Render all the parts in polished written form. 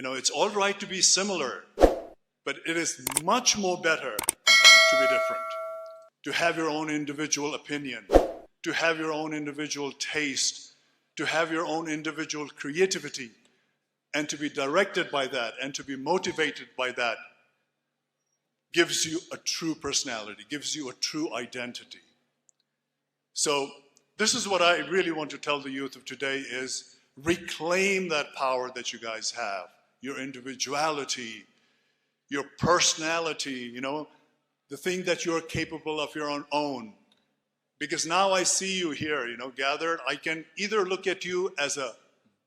It's all right to be similar, but it is much more better to be different, to have your own individual opinion, to have your own individual taste, to have your own individual creativity, and to be directed by that and to be motivated by that gives you a true personality, gives you a true identity. So this is what I really want to tell the youth of today is reclaim that power that you guys have, your individuality, your personality, the thing that you're capable of your own. Because now I see you here, gathered. I can either look at you as a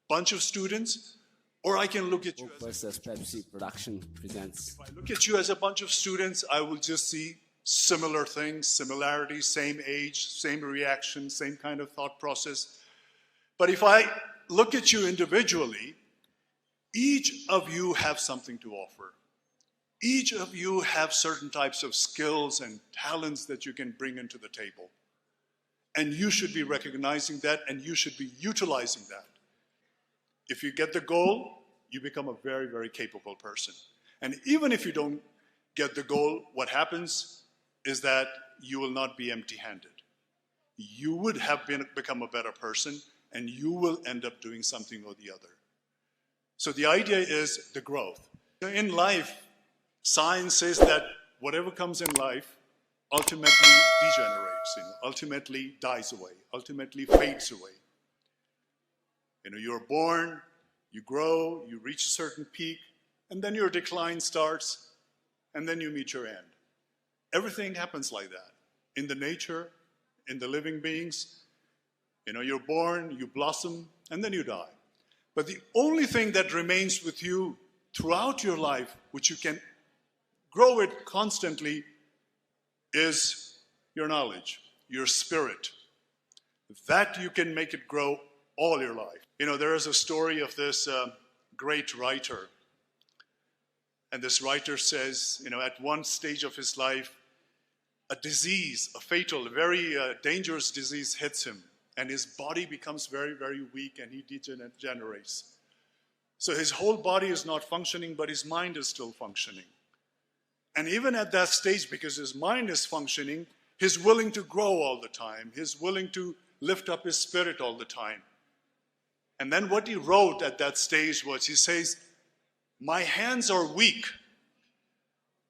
bunch of students, or I can look at you versus Pepsi production presents. If I look at you as a bunch of students, I will just see similar things, similarities, same age, same reaction, same kind of thought process. But if I look at you individually, each of you have something to offer. Each of you have certain types of skills and talents that you can bring into the table. And you should be recognizing that, and you should be utilizing that. If you get the goal, you become a very, very capable person. And even if you don't get the goal, what happens is that you will not be empty-handed. You would have become a better person, and you will end up doing something or the other. So the idea is the growth. In life, science says that whatever comes in life ultimately degenerates, ultimately dies away, ultimately fades away. You're born, you grow, you reach a certain peak, and then your decline starts, and then you meet your end. Everything happens like that. In the nature, in the living beings, you're born, you blossom, and then you die. But the only thing that remains with you throughout your life, which you can grow it constantly, is your knowledge, your spirit. That you can make it grow all your life. There is a story of this great writer. And this writer says, at one stage of his life, a disease, a fatal, very dangerous disease hits him. And his body becomes very, very weak and he degenerates. So his whole body is not functioning, but his mind is still functioning. And even at that stage, because his mind is functioning, he's willing to grow all the time. He's willing to lift up his spirit all the time. And then what he wrote at that stage was, he says, my hands are weak,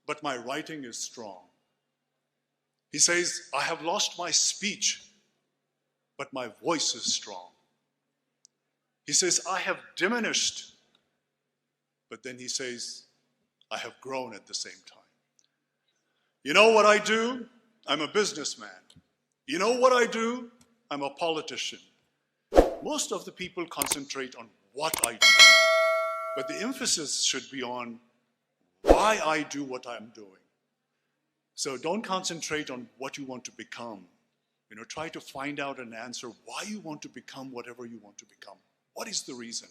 but my writing is strong. He says, I have lost my speech, but my voice is strong. He says, I have diminished, but then he says, I have grown at the same time. You know what I do? I'm a businessman. You know what I do? I'm a politician. Most of the people concentrate on what I do, but the emphasis should be on why I do what I'm doing. So don't concentrate on what you want to become. Try to find out an answer why you want to become whatever you want to become. What is the reason?